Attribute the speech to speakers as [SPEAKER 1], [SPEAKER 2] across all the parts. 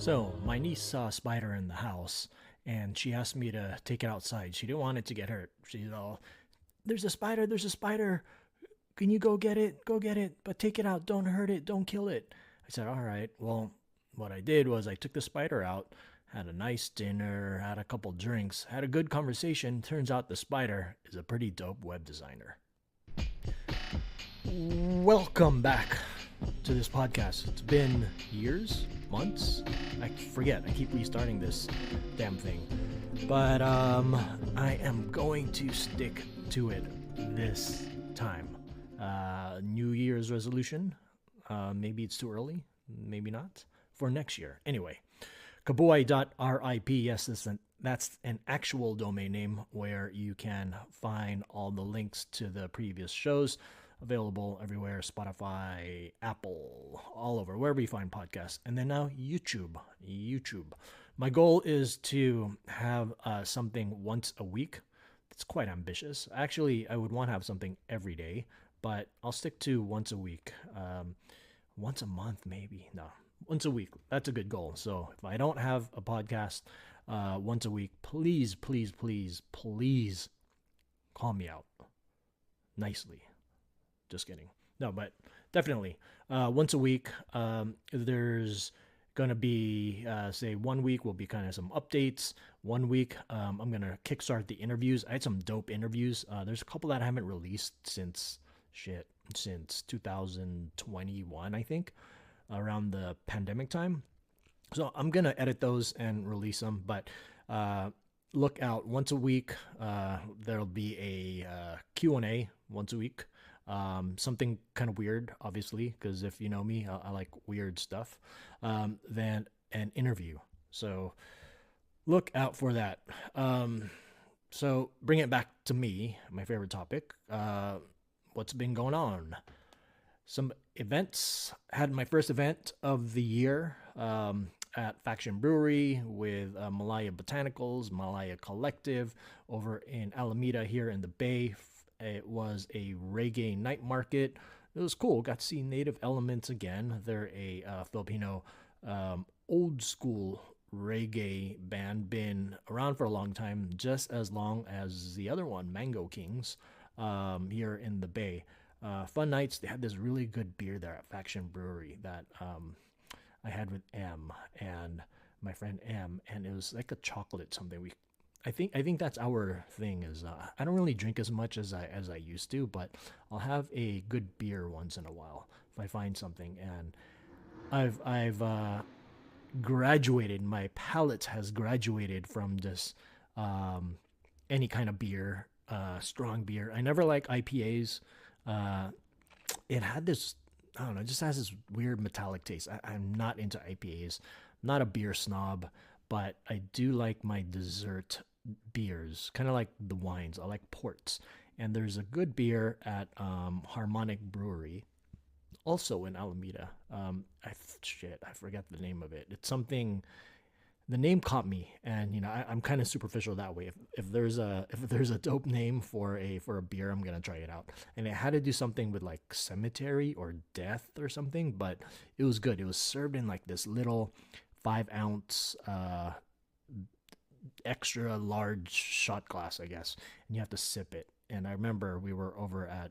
[SPEAKER 1] So, my niece saw a spider in the house and she asked me to take it outside. She didn't want it to get hurt. She's all, there's a spider, there's a spider. Can you go get it? Go get it. But take it out. Don't hurt it. Don't kill it. I said, all right. Well, what I did was I took the spider out, had a nice dinner, had a couple drinks, had a good conversation. Turns out the spider is a pretty dope web designer. Welcome back to this podcast. It's been years, months. I forget. I keep restarting this damn thing. But I am going to stick to it this time. New Year's resolution. Maybe it's too early. Maybe not. For next year. Anyway, Kabuay.RIP. Yes, that's an actual domain name where you can find all the links to the previous shows. Available everywhere, Spotify, Apple, all over, wherever you find podcasts. And then now YouTube. My goal is to have something once a week. It's quite ambitious. Actually, I would want to have something every day, but I'll stick to once a week. Once a month, maybe. No, once a week. That's a good goal. So if I don't have a podcast once a week, please call me out nicely. Just kidding. No, but definitely once a week. There's going to be, say, 1 week will be kind of some updates. 1 week, I'm going to kickstart the interviews. I had some dope interviews. There's a couple that I haven't released since 2021, I think, around the pandemic time. So I'm going to edit those and release them. But look out, once a week, there'll be a Q&A once a week. Something kind of weird, obviously, because if you know me, I like weird stuff. Then an interview. So look out for that. So bring it back to me, my favorite topic. What's been going on? Some events. Had my first event of the year at Faction Brewery with Malaya Botanicals, Malaya Collective over in Alameda here in the Bay. It was a reggae night market. It was cool. Got to see Native Elements again. They're a Filipino old school reggae band. Been around for a long time, just as long as the other one, Mango Kings, here in the Bay. Fun nights. They had this really good beer there at Faction Brewery that I had with M and my friend M, and it was like a chocolate something. I think that's our thing. Is I don't really drink as much as I used to, but I'll have a good beer once in a while if I find something. And I've graduated. My palate has graduated from this any kind of beer, strong beer. I never like IPAs. It had this, I don't know, it just has this weird metallic taste. I'm not into IPAs. I'm not a beer snob, but I do like my dessert beers, kind of like the wines. I like ports. And there's a good beer at Harmonic Brewery, also in Alameda. I forgot the name of it. It's something. The name caught me, and I'm kind of superficial that way. If there's a dope name for a beer, I'm gonna try it out. And it had to do something with like cemetery or death or something, but it was good. It was served in like this little 5 ounce extra large shot glass, I guess, and you have to sip it. And I remember we were over at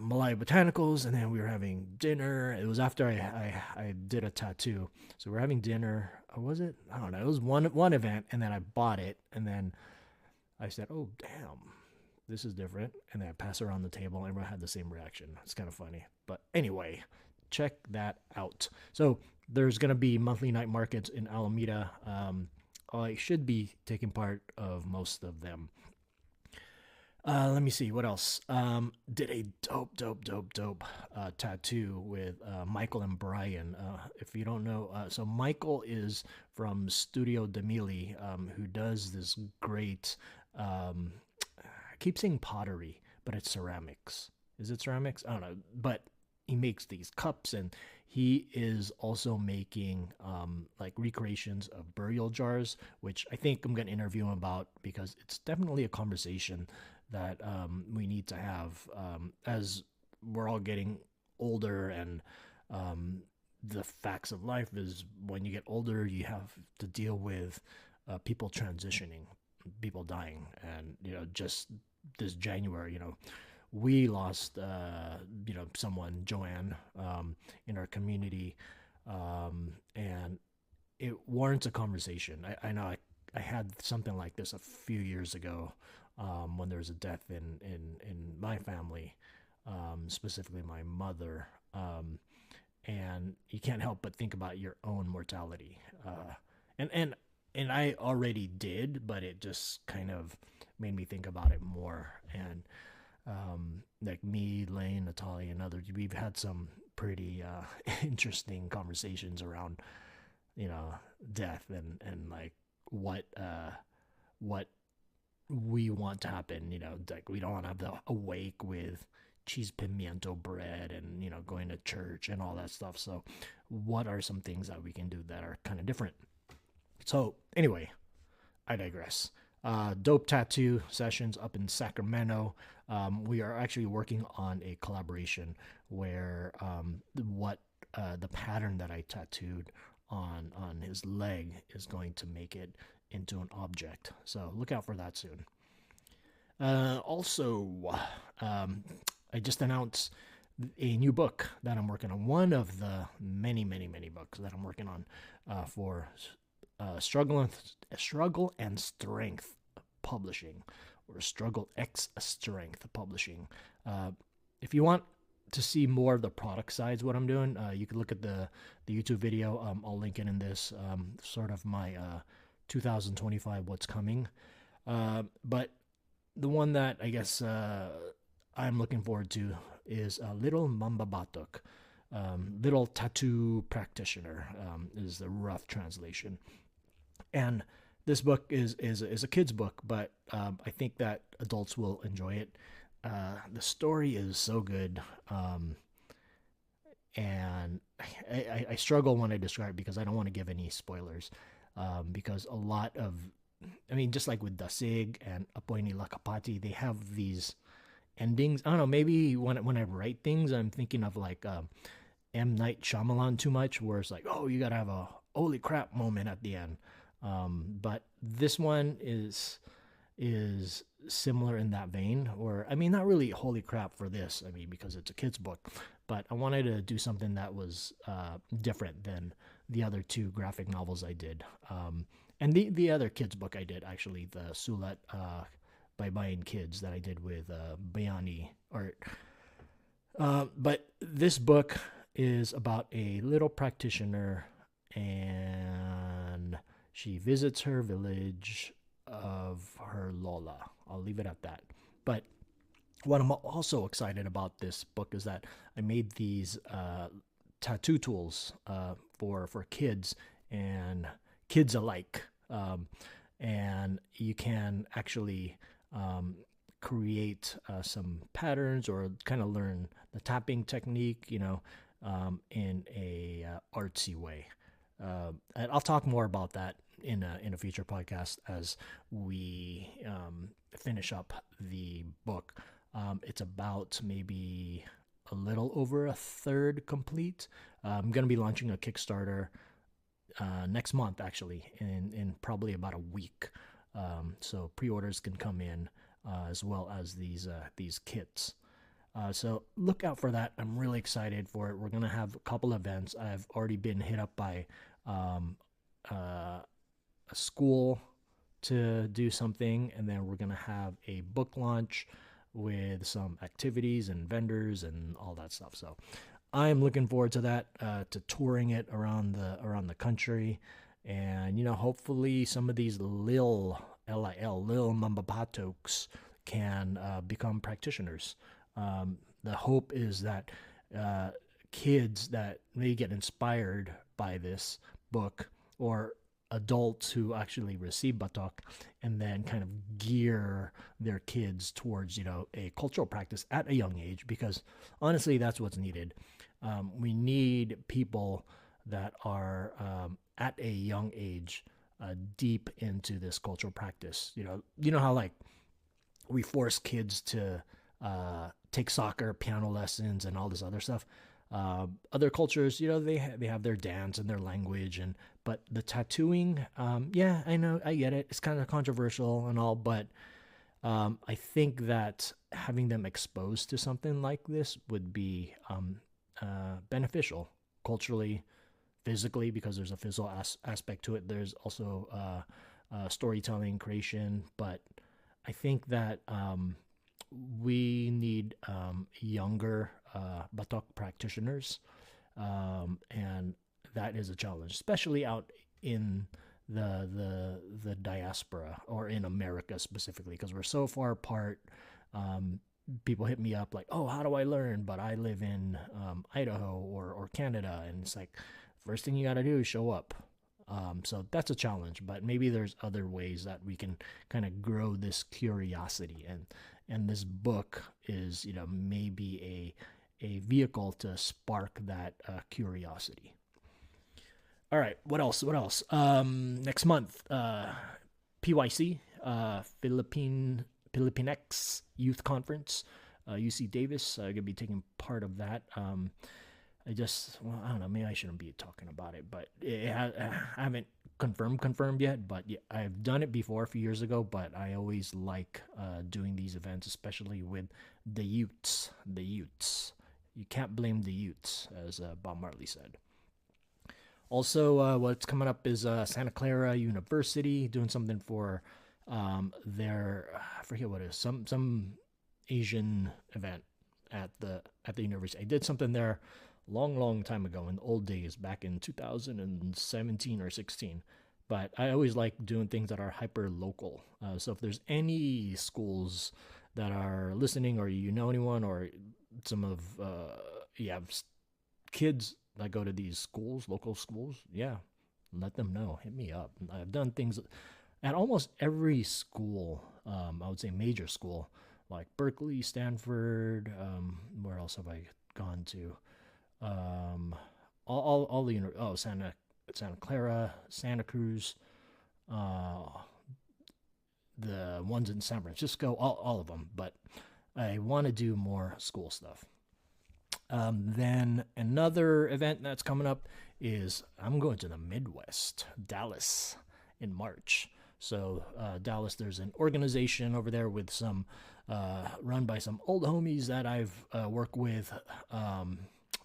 [SPEAKER 1] Malaya Botanicals, and then we were having dinner. It was after I did a tattoo, so we're having dinner. Or was it? I don't know. It was one event, and then I bought it, and then I said, "Oh damn, this is different." And then I passed it around the table, and everyone had the same reaction. It's kind of funny, but anyway, check that out. So there's gonna be monthly night markets in Alameda. I should be taking part of most of them. Let me see what else. Did a dope tattoo with Michael and Brian. If you don't know, so Michael is from Studio Demili, who does this great. I keep saying pottery, but it's ceramics. Is it ceramics? I don't know, but he makes these cups, and he is also making like recreations of burial jars, which I think I'm gonna interview him about because it's definitely a conversation that we need to have as we're all getting older and the facts of life is when you get older, you have to deal with people transitioning, people dying, and just this January, we lost someone, Joanne, in our community, and it warrants a conversation. I know I had something like this a few years ago, when there was a death in my family, specifically my mother. And you can't help but think about your own mortality. And and and I already did, but it just kind of made me think about it more. And like me, Lane, Natalia, and others, we've had some pretty interesting conversations around death and like what we want to happen. Like we don't want to have the awake with cheese pimiento bread and going to church and all that stuff. So what are some things that we can do that are kind of different? So anyway, I digress. Dope tattoo sessions up in Sacramento. We are actually working on a collaboration where what the pattern that I tattooed on his leg is going to make it into an object. So look out for that soon. Also, I just announced a new book that I'm working on. One of the many, many, many books that I'm working on for Struggle and Strength Publishing, or Struggle X Strength Publishing. If you want to see more of the product sides, what I'm doing, you can look at the YouTube video. I'll link it in this, sort of my 2025 what's coming. But the one that I guess I'm looking forward to is Little Mamba Batok. Little Tattoo Practitioner is the rough translation. And this book is a kid's book, but I think that adults will enjoy it. The story is so good, and I struggle when I describe it because I don't want to give any spoilers, because a lot of, I mean, just like with Dasig and Apoy ni Lakapati, they have these endings. I don't know, maybe when I write things, I'm thinking of like M. Night Shyamalan too much, where it's like, oh, you gotta have a holy crap moment at the end. But this one is similar in that vein, or I mean, not really holy crap for this. I mean, because it's a kid's book, but I wanted to do something that was different than the other two graphic novels I did. And the other kids book I did, actually, the Sulat by Bayan Kids that I did with Bayani art. But this book is about a little practitioner, and she visits her village of her Lola. I'll leave it at that. But what I'm also excited about this book is that I made these tattoo tools for kids and kids alike. And you can actually create some patterns or kind of learn the tapping technique, in a artsy way. And I'll talk more about that in a future podcast as we finish up the book. It's about maybe a little over a third complete. I'm going to be launching a Kickstarter next month, actually, in probably about a week. So pre-orders can come in as well as these kits. So look out for that. I'm really excited for it. We're going to have a couple events. I've already been hit up by a school to do something, and then we're going to have a book launch with some activities and vendors and all that stuff. So I'm looking forward to that, to touring it around the country, and hopefully some of these lil Mambapatoks can become practitioners. The hope is that kids that may get inspired by this book, or adults who actually receive batok, and then kind of gear their kids towards a cultural practice at a young age, because honestly that's what's needed. We need people that are at a young age deep into this cultural practice. You know how like we force kids to take soccer, piano lessons, and all this other stuff. Other cultures, they have their dance and their language, and but the tattooing, yeah, I know, I get it. It's kind of controversial and all, but I think that having them exposed to something like this would be beneficial culturally, physically, because there's a physical aspect to it. There's also storytelling, creation, but I think that we need younger Batok practitioners, and that is a challenge, especially out in the diaspora or in America specifically, because we're so far apart. Um, People hit me up like, "Oh, how do I learn?" But I live in Idaho or Canada, and it's like, first thing you got to do is show up. So that's a challenge, but maybe there's other ways that we can kind of grow this curiosity, and this book is, maybe a vehicle to spark that curiosity. All right, what else? What else? Next month, PYC, Philippines Youth Conference, UC Davis. Gonna be taking part of that. I don't know. Maybe I shouldn't be talking about it, but I haven't confirmed yet. But yeah, I've done it before a few years ago. But I always like doing these events, especially with the Utes. The Utes. You can't blame the Utes, as Bob Marley said. Also, what's coming up is Santa Clara University doing something for their, I forget what it is, some Asian event at the university. I did something there long time ago in the old days, back in 2017 or 16. But I always like doing things that are hyper local. So if there's any schools that are listening, or anyone, or some of you have kids that go to these schools, local schools, yeah, let them know. Hit me up. I've done things at almost every school. I would say major school, like Berkeley, Stanford. Where else have I gone to? All the Santa Clara, Santa Cruz, uh, the ones in San Francisco, all of them. But I want to do more school stuff. Then another event that's coming up is I'm going to the Midwest, Dallas, in March. So Dallas, there's an organization over there with some run by some old homies that I've worked with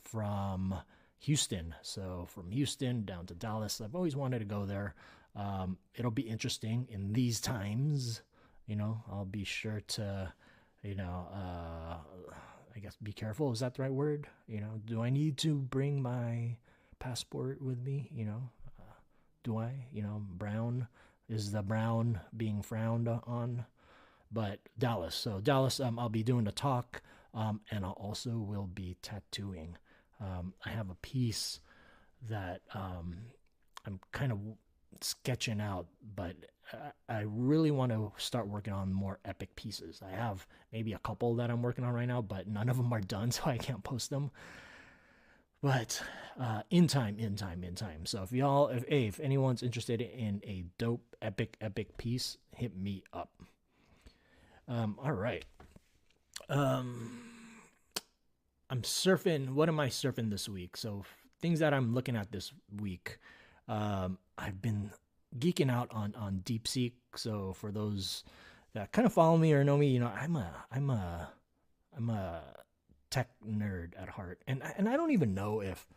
[SPEAKER 1] from Houston. So from Houston down to Dallas, I've always wanted to go there. It'll be interesting in these times. I'll be sure to, I guess, be careful. Is that the right word? Do I need to bring my passport with me? Do I? Brown, is the brown being frowned on? But Dallas. So Dallas, I'll be doing a talk, and I also will be tattooing. I have a piece that I'm kind of sketching out, but I really want to start working on more epic pieces. I have maybe a couple that I'm working on right now, but none of them are done, so I can't post them. But in time. So if anyone's interested in a dope, epic piece, hit me up. All right. I'm surfing. What am I surfing this week? So things that I'm looking at this week. I've been geeking out on DeepSeek. So for those that kind of follow me or know me, I'm a tech nerd at heart, and I don't even know if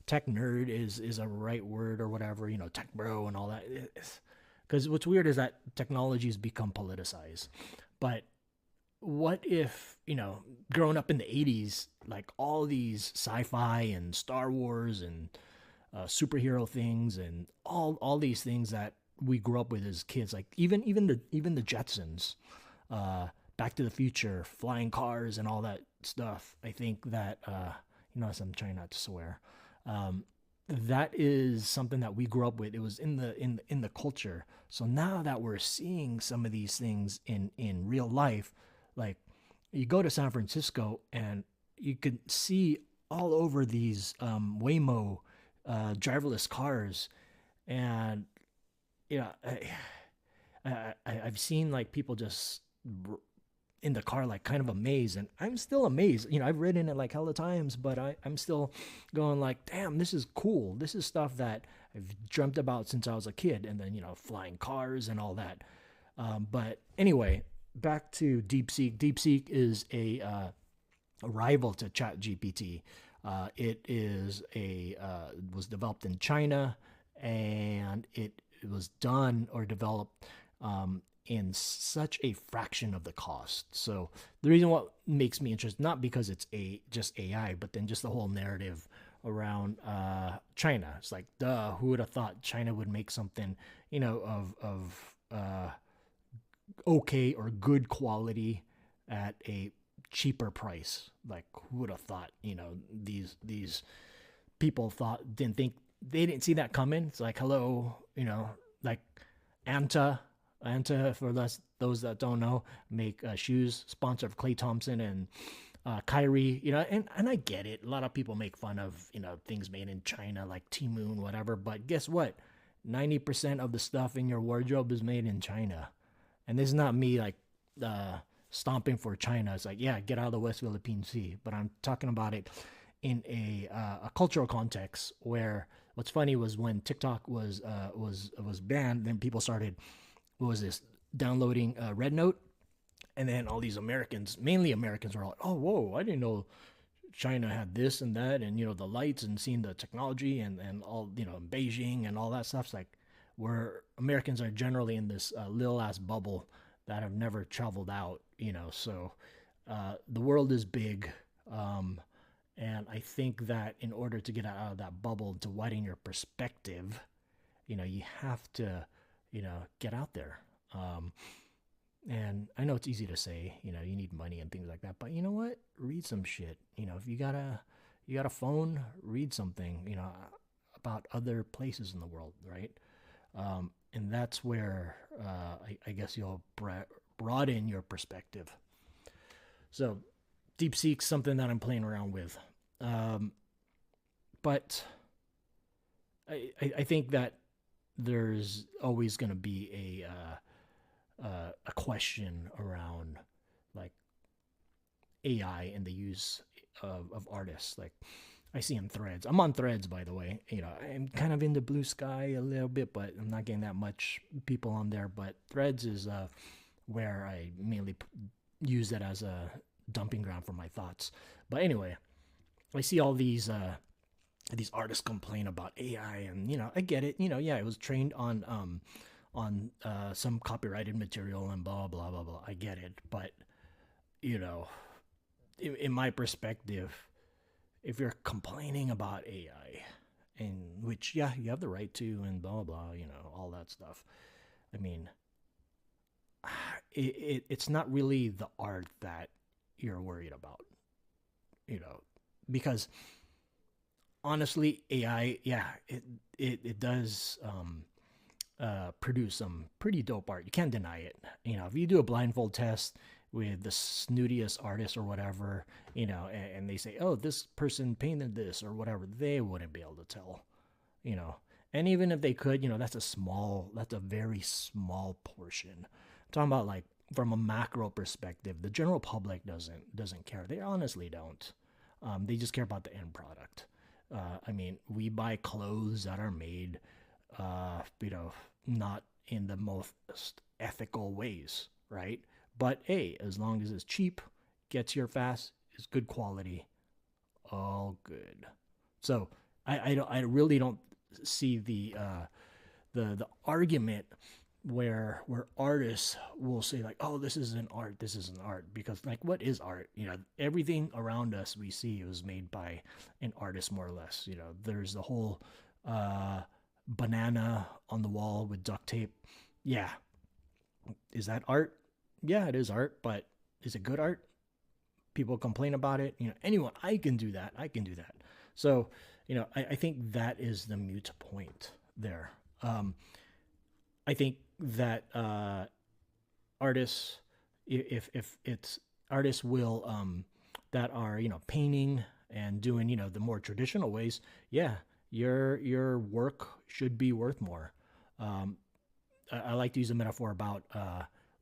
[SPEAKER 1] tech nerd is a right word or whatever. Tech bro and all that. Because what's weird is that technology's become politicized. But what if, growing up in the 80s, like all these sci-fi and Star Wars and superhero things and all these things that we grew up with as kids, like even the Jetsons, Back to the Future, flying cars, and all that stuff. I think that as I'm trying not to swear, that is something that we grew up with. It was in the culture. So now that we're seeing some of these things in real life, like you go to San Francisco and you can see all over these Waymo driverless cars, and I've seen like people just in the car, like kind of amazed, and I'm still amazed. I've ridden it like hella times, but I'm still going like, damn, this is cool. This is stuff that I've dreamt about since I was a kid, and then flying cars and all that. But anyway, back to DeepSeek. DeepSeek is a rival to ChatGPT. It was developed in China, and it was done or developed in such a fraction of the cost. So the reason what makes me interested, not because it's just AI, but then just the whole narrative around China. It's like, duh, who would have thought China would make something, of okay or good quality at a cheaper price? Like, who would have thought? These people they didn't see that coming. It's like, hello, like Anta. Anta, for those that don't know, make shoes, sponsor of Clay Thompson and Kyrie. And I get it. A lot of people make fun of things made in China, like Timu and whatever. But guess what? 90% of the stuff in your wardrobe is made in China. And this is not me like stomping for China. It's like, yeah, get out of the West Philippine Sea. But I'm talking about it in a cultural context where what's funny was when TikTok was banned, then people started, what was this, downloading Red Note, and then all these Americans, mainly Americans, were like, oh, whoa, I didn't know China had this and that, and the lights, and seeing the technology, and all, Beijing and all that stuff. It's like, where Americans are generally in this little ass bubble that have never traveled out. So the world is big, and I think that in order to get out of that bubble, to widen your perspective, you have to get out there. And I know it's easy to say, you need money and things like that, but you know what? Read some shit. If you got a phone, read something, about other places in the world, right? And that's where I guess you'll broaden your perspective. So, DeepSeek's something that I'm playing around with, but I think that there's always going to be a question around like AI and the use of artists. Like, I see in Threads. I'm on Threads, by the way. I'm kind of into Blue Sky a little bit, but I'm not getting that much people on there. But Threads is where I mainly use it as a dumping ground for my thoughts. But anyway, I see all these artists complain about AI, and I get it. Yeah, it was trained on some copyrighted material and blah blah blah blah. I get it, but in my perspective, if you're complaining about AI, and which, yeah, you have the right to, and blah blah, all that stuff. I mean, it's not really the art that you're worried about, because honestly, AI, yeah, it does produce some pretty dope art. You can't deny it. If you do a blindfold test with the snootiest artist or whatever, and they say, oh, this person painted this or whatever, they wouldn't be able to tell, And even if they could, that's a very small portion. I'm talking about, like, from a macro perspective, the general public doesn't care. They honestly don't. They just care about the end product. I mean, we buy clothes that are made, not in the most ethical ways, right? But hey, as long as it's cheap, gets here fast, is good quality, all good. So I really don't see the argument where artists will say like, oh, this isn't art, because, like, what is art? Everything around us we see was made by an artist, more or less. There's the whole banana on the wall with duct tape. Yeah, is that art? Yeah, it is art, but is it good art? People complain about it. Anyone, I can do that. So, I think that is the mute point there. I think that artists, if it's artists will that are painting and doing the more traditional ways, yeah, your work should be worth more. I like to use a metaphor about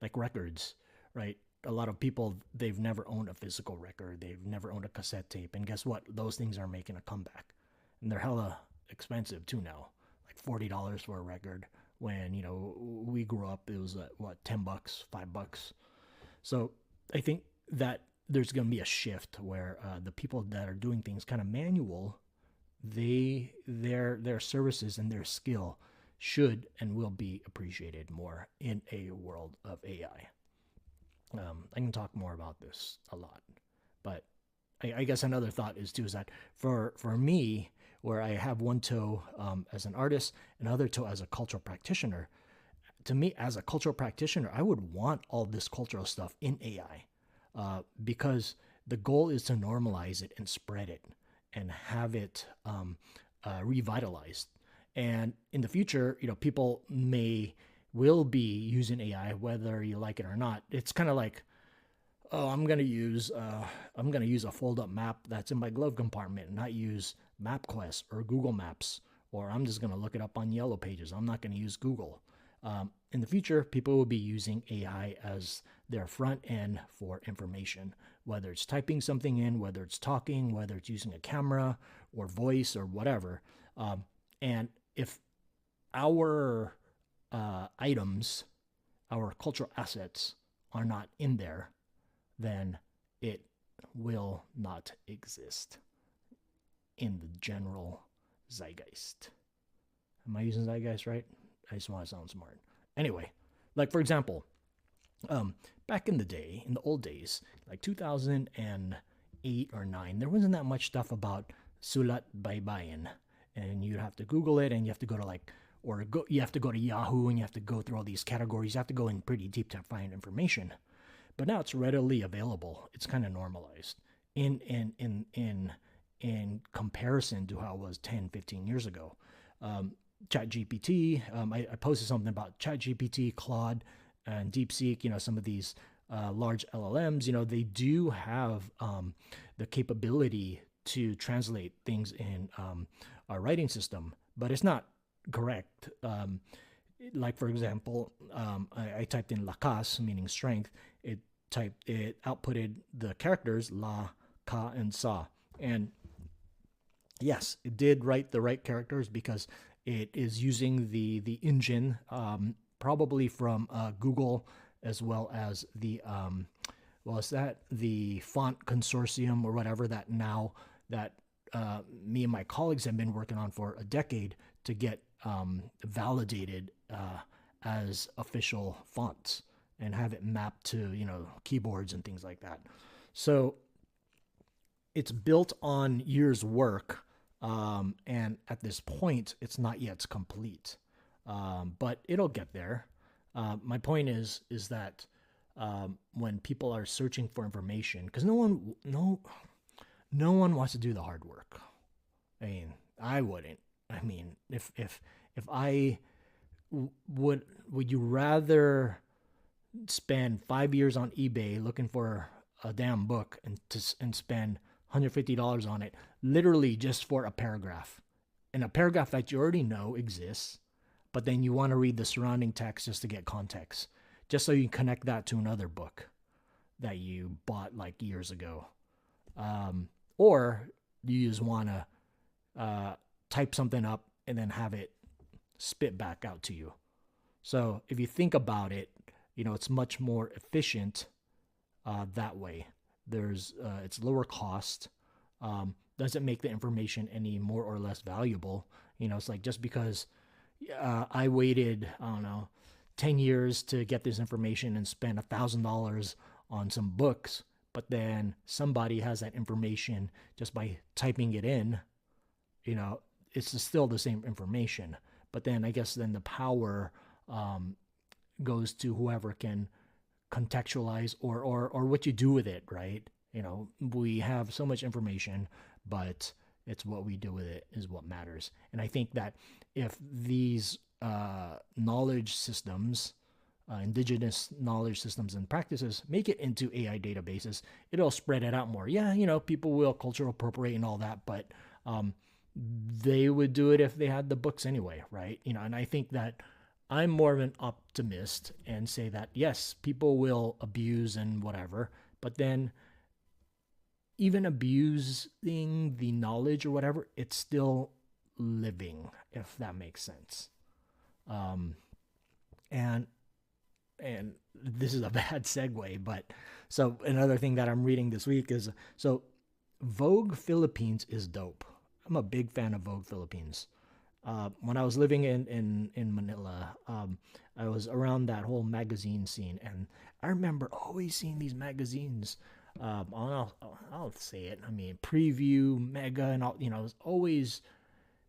[SPEAKER 1] like records, right? a lot of people, they've never owned a physical record, they've never owned a cassette tape, and guess what? Those things are making a comeback, and they're hella expensive too now, like $40 for a record. When we grew up, it was what, $10, $5. So I think that there's going to be a shift where the people that are doing things kind of manual, their services and their skill should and will be appreciated more in a world of AI. I can talk more about this a lot, but I guess another thought is too is that for me, where I have one toe as an artist, another toe as a cultural practitioner. To me, as a cultural practitioner, I would want all this cultural stuff in AI, because the goal is to normalize it and spread it and have it revitalized. And in the future, people will be using AI whether you like it or not. It's kind of like, oh, I'm gonna use a fold up map that's in my glove compartment and not use MapQuest or Google Maps, or I'm just gonna look it up on Yellow Pages. I'm not gonna use Google. In the future, people will be using AI as their front end for information, whether it's typing something in, whether it's talking, whether it's using a camera or voice or whatever. And if our items, our cultural assets are not in there, then it will not exist in the general zeitgeist. Am I using zeitgeist right? I just want to sound smart. Anyway, like for example, back in the day, in the old days, like 2008 or 9, there wasn't that much stuff about Sulat Baybayin, and you'd have to Google it, and you have to go to you have to go to Yahoo, and you have to go through all these categories. You have to go in pretty deep to find information. But now it's readily available. It's kind of normalized in comparison to how it was 10, 15 years ago. ChatGPT, I posted something about ChatGPT, Claude, and DeepSeek, some of these large LLMs, they do have the capability to translate things in our writing system, but it's not correct. Like, for example, I typed in lakas, meaning strength. It outputted the characters la, ka, and sa. And yes, it did write the right characters because it is using the engine, probably from Google, as well as the the font consortium or whatever that me and my colleagues have been working on for a decade to get validated as official fonts and have it mapped to keyboards and things like that. So it's built on years' work. And at this point, it's not yet complete, but it'll get there. My point is that when people are searching for information, because no one wants to do the hard work. I mean, I wouldn't. I mean, if I would you rather spend 5 years on eBay looking for a damn book and spend $150 on it, literally just for a paragraph, and a paragraph that you already know exists, but then you want to read the surrounding text just to get context, just so you can connect that to another book that you bought like years ago, or you just want to type something up and then have it spit back out to you. So if you think about it, it's much more efficient that way. It's lower cost. Doesn't make the information any more or less valuable. It's like, just because I waited, I don't know, 10 years to get this information and spend $1,000 on some books, but then somebody has that information just by typing it in, it's still the same information. But then I guess then the power goes to whoever can contextualize or what you do with it, right? We have so much information, but it's what we do with it is what matters. And I think that if these knowledge systems, indigenous knowledge systems and practices, make it into AI databases, it'll spread it out more. Yeah, people will cultural appropriate and all that, but they would do it if they had the books anyway, right? And I think that I'm more of an optimist and say that yes, people will abuse and whatever, but then even abusing the knowledge or whatever, it's still living, if that makes sense. Um, and and this is a bad segue, but so another thing that I'm reading this week is so Vogue Philippines is dope. I'm a big fan of Vogue Philippines. When I was living in Manila, I was around that whole magazine scene, and I remember always seeing these magazines. I'll say it. I mean, Preview, Mega, and all. You know, it was always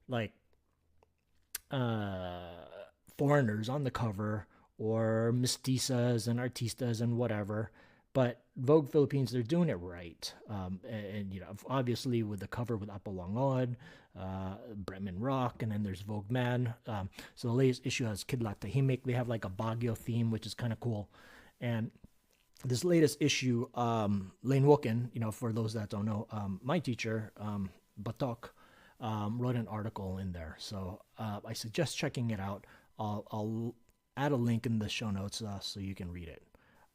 [SPEAKER 1] like uh, foreigners on the cover or mestizas and artistas and whatever. But Vogue Philippines, they're doing it right. And, you know, obviously with the cover with Apolongon, Bremen Rock, and then there's Vogue Man. So the latest issue has Kidlat Tahimik. They have like a Baguio theme, which is kind of cool. And this latest issue, Lane Woken, you know, for those that don't know, my teacher, Batok, wrote an article in there. So I suggest checking it out. I'll add a link in the show notes so you can read it.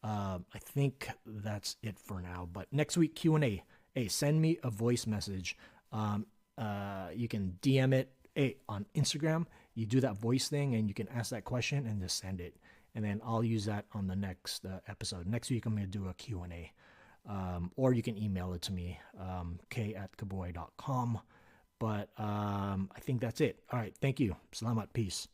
[SPEAKER 1] I think that's it for now. But next week Q&A. Hey, send me a voice message. You can DM it. Hey, on Instagram, you do that voice thing and you can ask that question and just send it. And then I'll use that on the next episode. Next week, I'm going to do a Q&A. Or you can email it to me, k@kabuay.com. But I think that's it. All right. Thank you. Salamat. Peace.